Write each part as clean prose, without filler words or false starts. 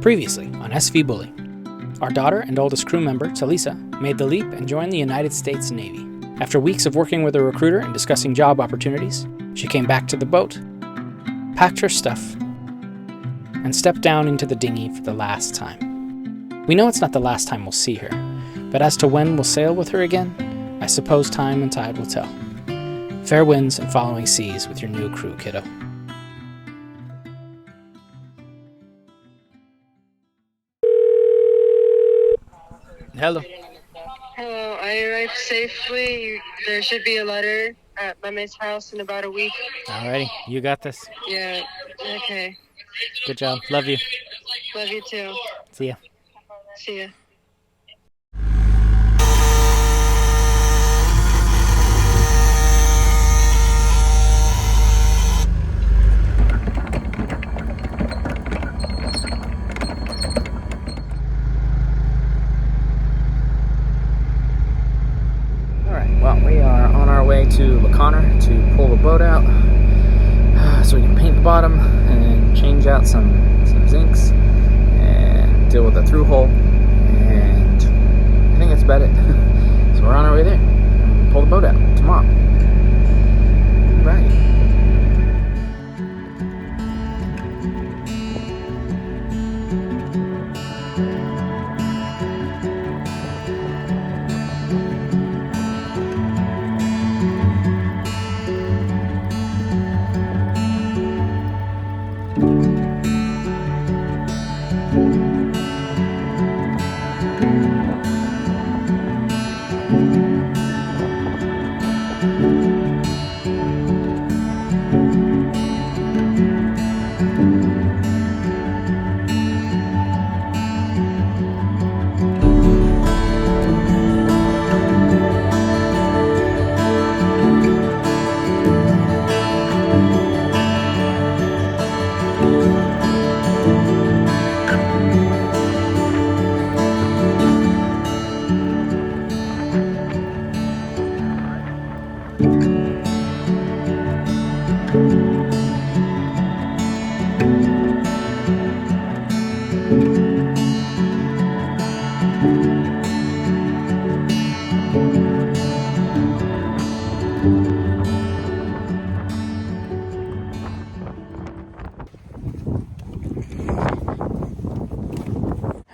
Previously on SV Bully. Our daughter and oldest crew member, Talisa, made the leap and joined the United States Navy. After weeks of working with a recruiter and discussing job opportunities, she came back to the boat, packed her stuff, and stepped down into the dinghy for the last time. We know it's not the last time we'll see her, but as to when we'll sail with her again, I suppose time and tide will tell. Fair winds and following seas with your new crew, kiddo. Hello. Hello, I arrived safely. There should be a letter at my mate's house in about a week. Alrighty, you got this. Yeah, okay. Good job. Love you. Love you too. See ya. See ya. Well, we are on our way to O'Connor to pull the boat out so we can paint the bottom and change out some zincs and deal with the through hole, and I think that's about it. So we're on our way there. Pull the boat out tomorrow. Right.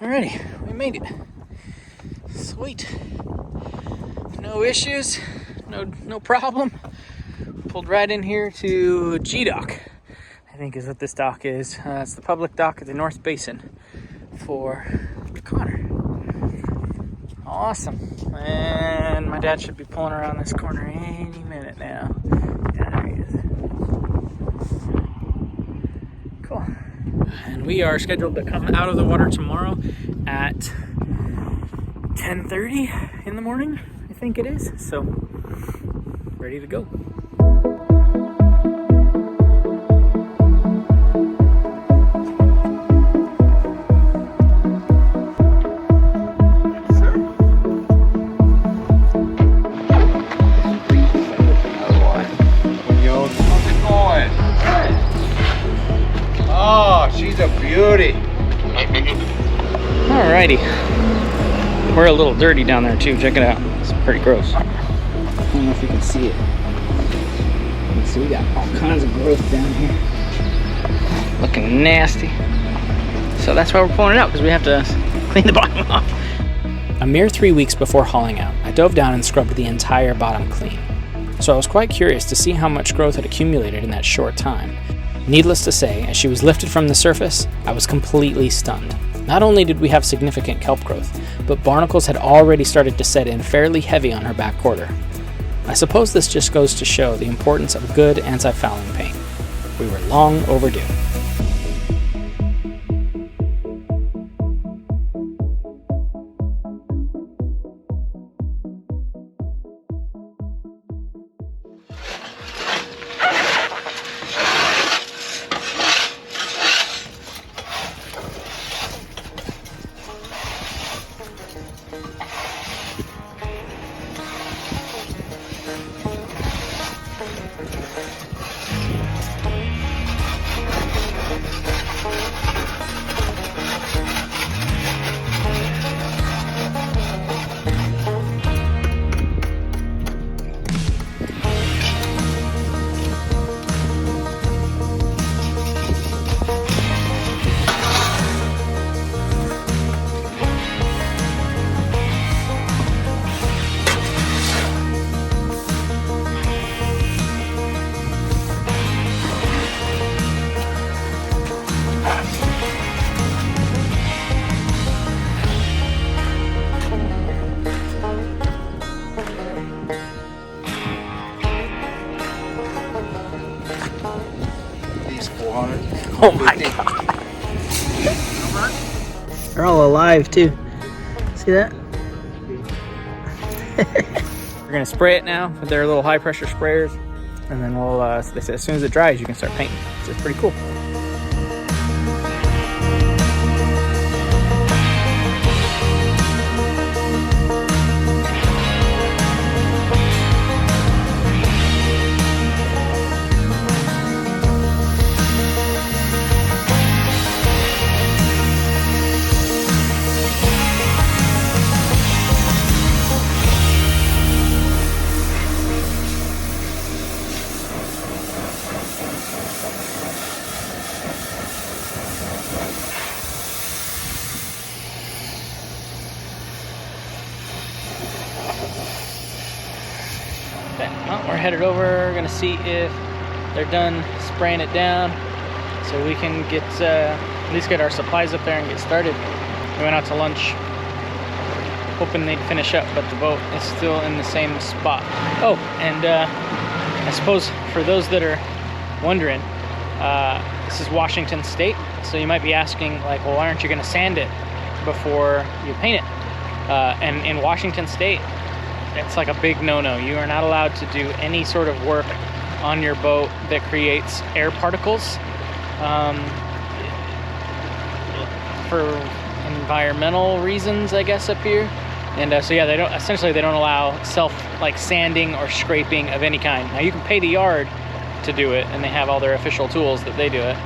Alrighty, we made it. Sweet. No issues, no problem. Pulled right in here to G Dock, I think is what this dock is. It's the public dock at the North Basin for O'Connor. Awesome. And my dad should be pulling around this corner any minute now. Yeah, there he is. Cool. And we are scheduled to come out of the water tomorrow at 10:30 in the morning, I think it is. So, ready to go. Oh, she's a beauty. Alrighty. We're a little dirty down there too. Check it out. It's pretty gross. I don't know if you can see it. You can see we got all kinds of growth down here. Looking nasty. So that's why we're pulling it out, because we have to clean the bottom off. A mere 3 weeks before hauling out, I dove down and scrubbed the entire bottom clean. So I was quite curious to see how much growth had accumulated in that short time. Needless to say, as she was lifted from the surface, I was completely stunned. Not only did we have significant kelp growth, but barnacles had already started to set in fairly heavy on her back quarter. I suppose this just goes to show the importance of good anti-fouling paint. We were long overdue. water. Oh my god. They're all alive too. See that? We're gonna spray it now with their little high pressure sprayers, and then we'll, they say as soon as it dries, you can start painting. So it's pretty cool. Okay, well, we're headed over. We're gonna see if they're done spraying it down, so we can get at least get our supplies up there and get started. We went out to lunch, hoping they'd finish up, but the boat is still in the same spot. Oh, and I suppose for those that are wondering, this is Washington State, so you might be asking, like, well, why aren't you gonna sand it before you paint it? And in Washington State, it's like a big no-no. You are not allowed to do any sort of work on your boat that creates air particles for environmental reasons, I guess, up here. And so yeah, they don't allow sanding or scraping of any kind. Now you can pay the yard to do it, and they have all their official tools that they do it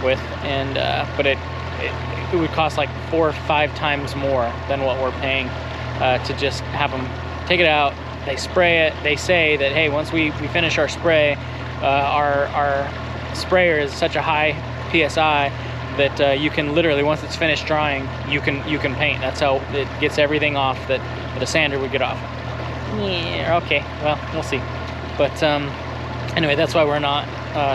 with, and but it would cost like 4 or 5 times more than what we're paying to just have them take it out. They spray it. They say that, hey, once we finish our spray, our sprayer is such a high PSI that you can literally, once it's finished drying, you can paint. That's how it gets everything off that a sander would get off. Yeah, okay, well, we'll see. But anyway, that's why we're not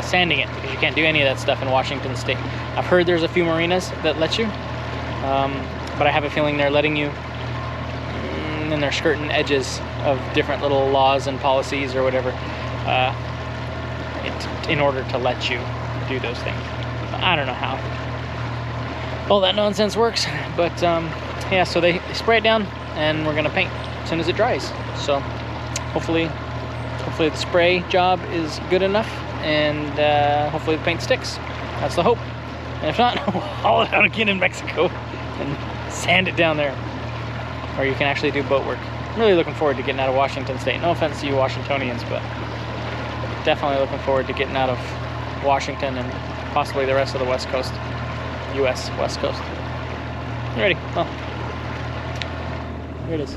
sanding it, because you can't do any of that stuff in Washington State. I've heard there's a few marinas that let you, but I have a feeling they're letting you, and they're skirting edges of different little laws and policies or whatever in order to let you do those things. I don't know how all that nonsense works, but yeah, so they spray it down, and we're gonna paint as soon as it dries. So hopefully the spray job is good enough, and hopefully the paint sticks. That's the hope. And if not, we'll haul it out again in Mexico and sand it down there, or you can actually do boat work. I'm really looking forward to getting out of Washington State. No offense to you Washingtonians, but definitely looking forward to getting out of Washington and possibly the rest of the West Coast, U.S. West Coast. You ready? Well, here it is.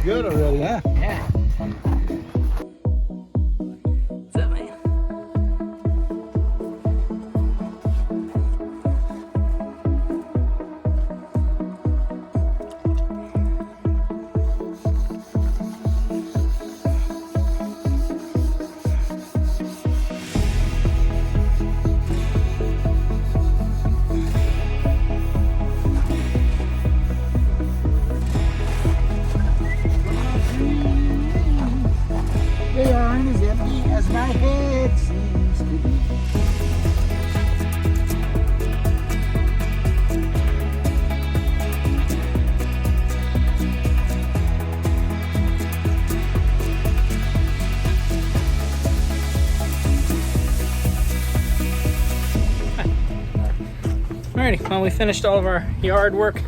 Good already, huh? Yeah. What's up, man? Alrighty, well, we finished all of our yard work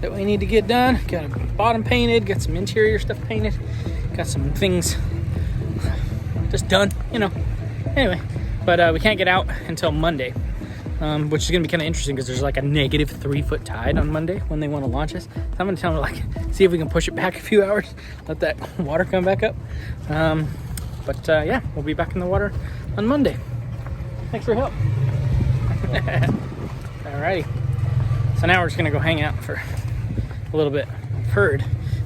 that we need to get done. Got a bottom painted, got some interior stuff painted, got some things just done, you know. Anyway, but we can't get out until Monday, which is gonna be kind of interesting because there's like a negative 3-foot tide on Monday when they want to launch us. So I'm gonna tell them, like, see if we can push it back a few hours, let that water come back up. But yeah, we'll be back in the water on Monday. Thanks for your help. Alrighty, so now we're just gonna go hang out for a little bit. I've heard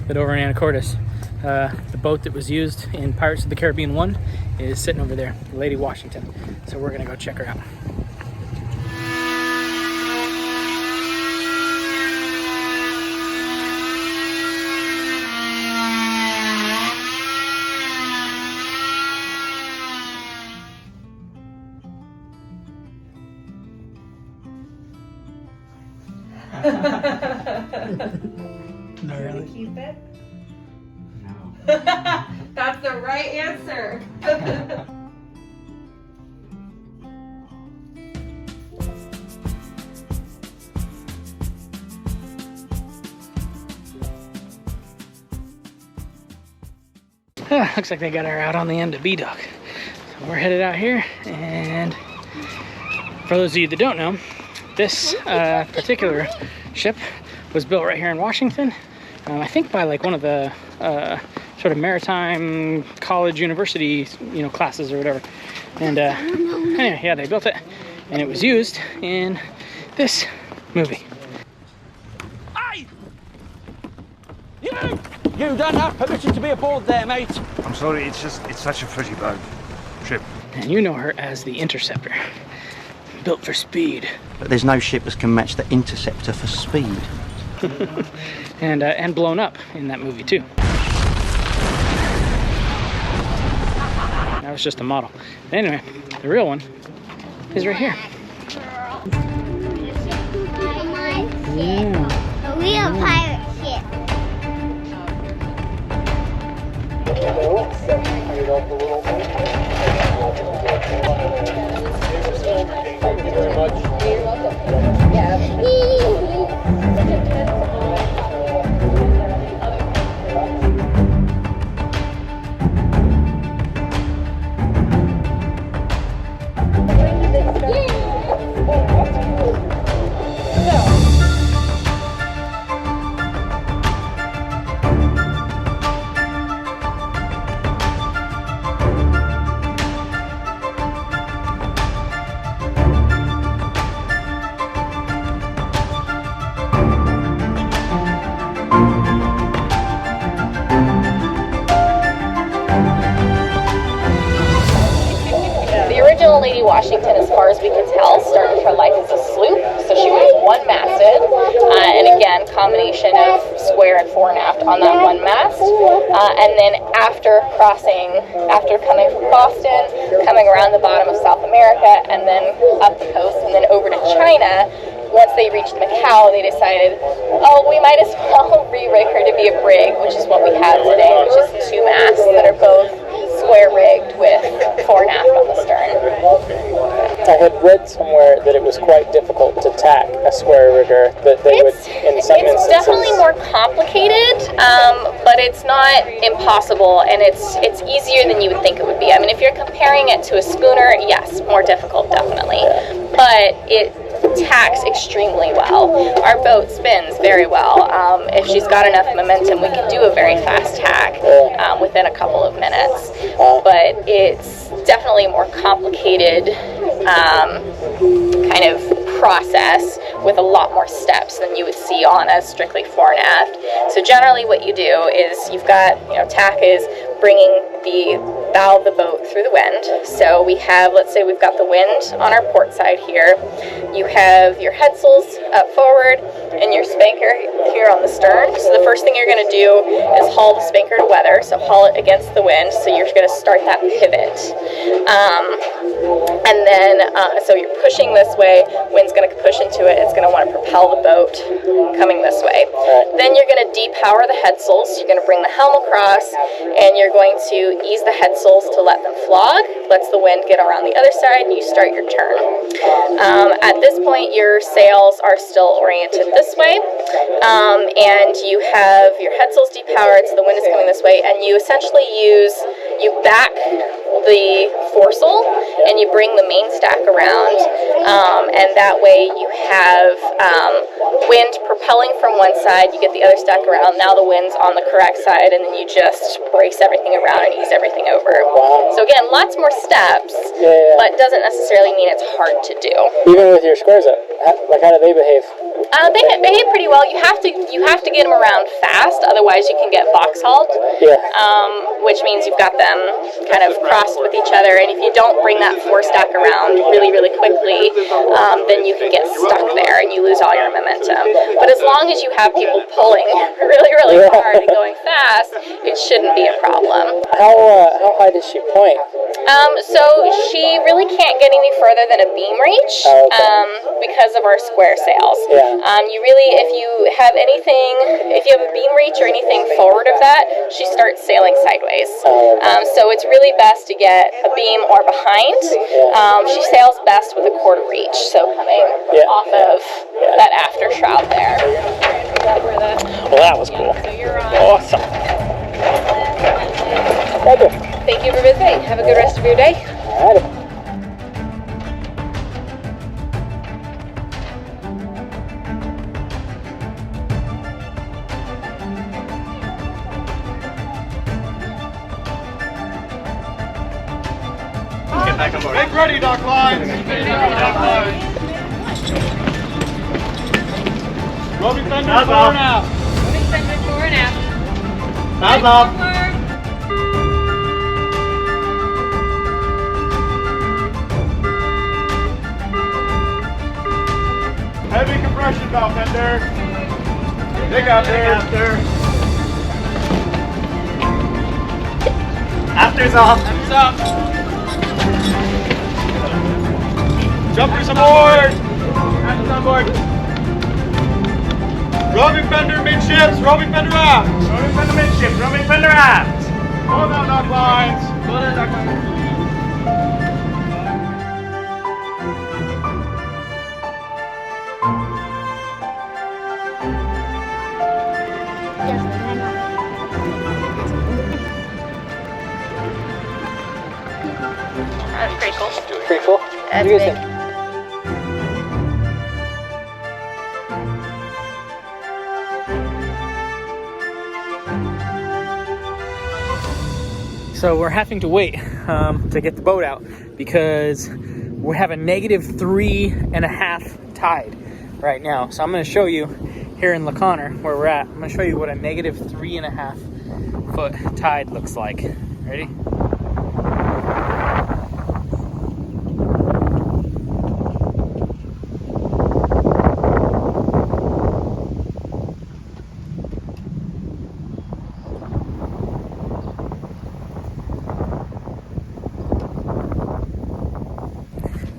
that over in Anacortes, the boat that was used in Pirates of the Caribbean 1 is sitting over there, the Lady Washington. So we're gonna go check her out. No, really? Keep it? No. That's the right answer. Looks like they got her out on the end of B-Dock. So we're headed out here, and for those of you that don't know, this particular ship was built right here in Washington. I think by like one of the sort of maritime college university, you know, classes or whatever. And anyway, yeah, they built it, and it was used in this movie. Hey! You don't have permission to be aboard there, mate. I'm sorry, it's such a pretty boat. Ship. And you know her as the Interceptor, built for speed. But there's no ship that can match the Interceptor for speed. And blown up in that movie too. That was just a model. But anyway, the real one is right here. A real pirate ship. Thank you very much. You're welcome. Lady Washington, as far as we can tell, started her life as a sloop, so she was one-masted, and again, combination of square and fore and aft on that one mast, and then after coming from Boston, coming around the bottom of South America, and then up the coast, and then over to China. Once they reached Macau, they decided, oh, we might as well re-rig her to be a brig, which is what we have today, which is 2 masts that are both square rigged with fore and aft on the stern. I had read somewhere that it was quite difficult to tack a square rigger, that they would, in some instances... It's definitely more complicated, but it's not impossible, and it's easier than you would think it would be. I mean, if you're comparing it to a schooner, yes, more difficult, definitely, but it tacks extremely well. Our boat spins very well. If she's got enough momentum, we can do a very fast tack within a couple of minutes, but it's definitely a more complicated kind of process with a lot more steps than you would see on a strictly fore and aft. So generally what you do is you've got, tack is bringing the bow of the boat through the wind. So we have, let's say we've got the wind on our port side here. You have your headsails up forward and your spanker here on the stern. So the first thing you're going to do is haul the spanker to weather. So haul it against the wind. So you're going to start that pivot. And then, so you're pushing this way, wind's going to push into it, it's going to want to propel the boat coming this way. Then you're going to depower the headsails, you're going to bring the helm across, and you're going to ease the headsails to let them flog, lets the wind get around the other side, and you start your turn. At this point, your sails are still oriented this way, and you have your headsails depowered, so the wind is coming this way, and you essentially you back the foresail, and you bring the main stack around, and that way you have wind propelling from one side, you get the other stack around, now the wind's on the correct side, and then you just brace everything around and ease everything over. Wow. So again, lots more steps, but doesn't necessarily mean it's hard to do. Even with your squares up, how do they behave? They behave pretty well. You have to get them around fast, otherwise you can get box-hauled. Which means you've got them kind of crossed with each other, and if you don't bring that forestack around really, really quickly, then you can get stuck there and you lose all your momentum. But as long as you have people pulling really, really hard and going fast, it shouldn't be a problem. How high does she point? So she really can't get any further than a beam reach because of our square sails. You really, if you have a beam reach or anything forward of that, she starts sailing sideways. So it's really best to get a beam or behind. She sails best with a quarter reach, so coming off of that after shroud there. Well, that was cool. So you're on. Awesome. Thank you. Thank you for visiting. Have a good rest of your day. All right. Make ready, dock lines. Roving thunder fore and aft. Moving thunder fore and aft. That's up. Heavy compression valve fender. Dig after. After's off. After's up. Jumpers aboard! Actions on board. Roving fender midships, roving fender aft. Roving fender midships, roving fender aft. Pull down dock lines. Pull down dock lines. That's pretty cool. Pretty cool. That's what do you guys big. think? So we're having to wait to get the boat out because we have a -3.5 tide right now. So I'm going to show you here in LaConner where we're at. I'm going to show you what a -3.5 foot tide looks like. Ready?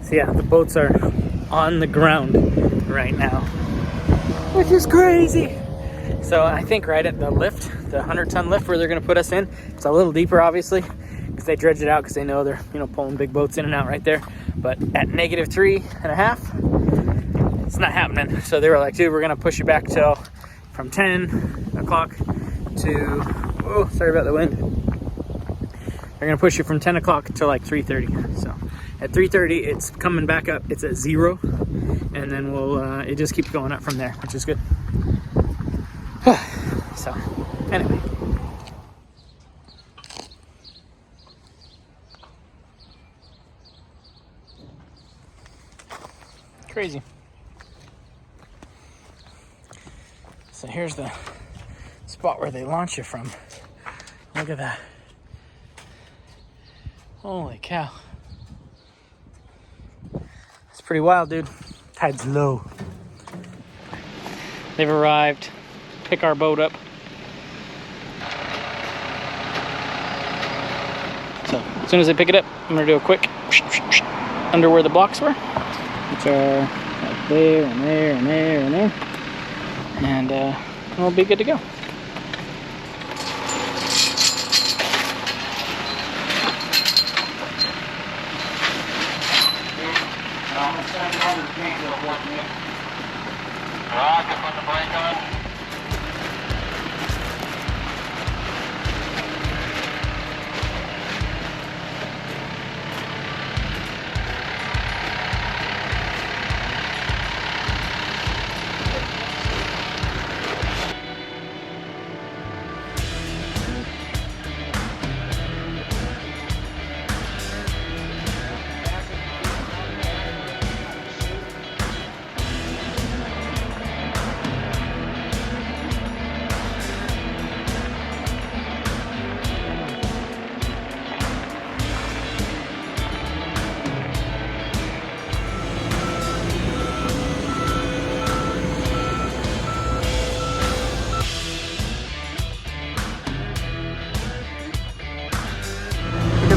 So yeah, the boats are on the ground right now, which is crazy. So I think right at the lift, the 100-ton lift where they're gonna put us in, it's a little deeper obviously, because they dredge it out because they know they're pulling big boats in and out right there. But at -3.5, it's not happening. So they were like, dude, we're gonna push you back till from 10 o'clock to, oh, sorry about the wind. They're gonna push you from 10 o'clock till like 3:30. So at 3:30, it's coming back up. It's at 0, and then it just keeps going up from there, which is good. So, anyway. Crazy. So here's the spot where they launch you from. Look at that. Holy cow. It's pretty wild, dude. Tide's low. They've arrived. Pick our boat up. So as soon as they pick it up, I'm gonna do a quick under where the blocks were, which are like there and there and there and there, and we'll be good to go.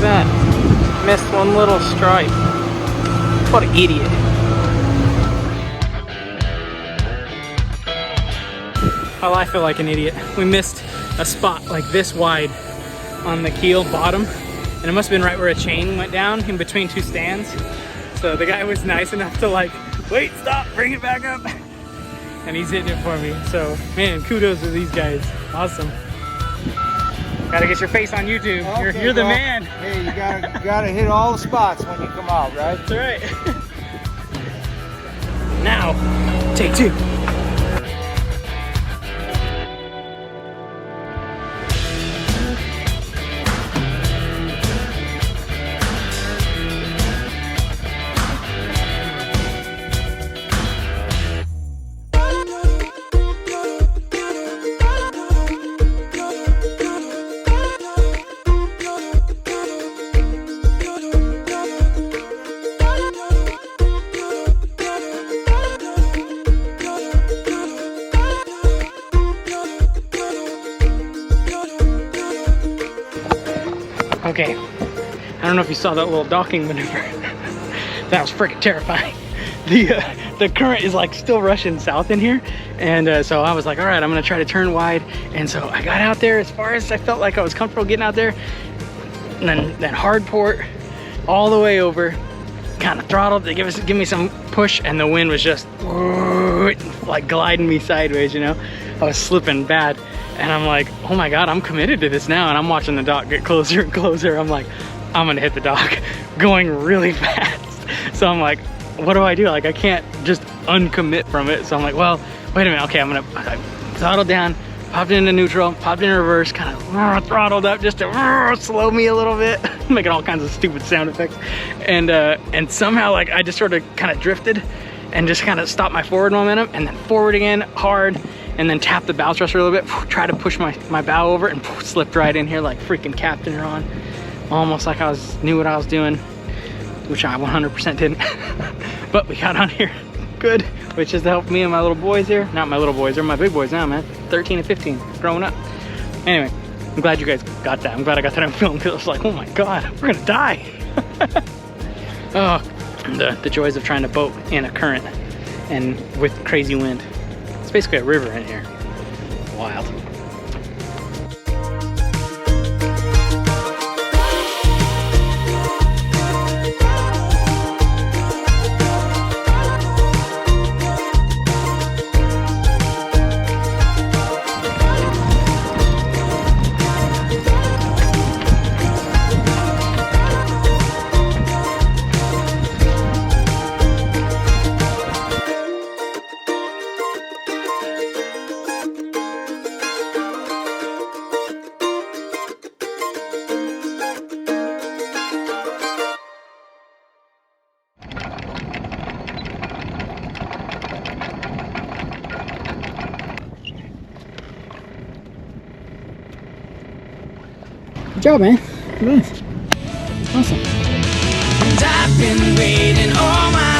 That missed one little stripe. What an idiot. Well, I feel like an idiot. We missed a spot like this wide on the keel bottom, and it must have been right where a chain went down in between two stands. So the guy was nice enough to like, wait, stop, bring it back up. And he's hitting it for me. So man, kudos to these guys. Awesome. Gotta get your face on YouTube. Okay, you're the man. Hey, you gotta hit all the spots when you come out, right? That's right. Now, take two. Okay, I don't know if you saw that little docking maneuver. That was freaking terrifying. The current is like still rushing south in here, and so I was like, all right, I'm gonna try to turn wide. And so I got out there as far as I felt like I was comfortable getting out there, and then hard port all the way over, kind of throttled to give me some push, and the wind was just like gliding me sideways, you know. I was slipping bad. And I'm like, oh my God, I'm committed to this now. And I'm watching the dock get closer and closer. I'm like, I'm gonna hit the dock going really fast. So I'm like, what do I do? Like, I can't just uncommit from it. So I'm like, well, wait a minute. Okay, I throttled down, popped into neutral, popped in reverse, kind of throttled up just to slow me a little bit, making all kinds of stupid sound effects. And somehow, like, I just sort of kind of drifted and just kind of stopped my forward momentum, and then forward again hard, and then tapped the bow thruster a little bit, try to push my bow over, and slipped right in here like freaking Captain Ron. Almost like I knew what I was doing, which I 100% didn't. But we got on here good, which is to help me and my little boys here. Not my little boys, they're my big boys now, man. 13 and 15, growing up. Anyway, I'm glad you guys got that. I'm glad I got that on film, because I was like, oh my God, we're gonna die. Oh, the joys of trying to boat in a current and with crazy wind. It's basically a river in here. Wild. Good job, man. Nice. Awesome. I've been waiting all my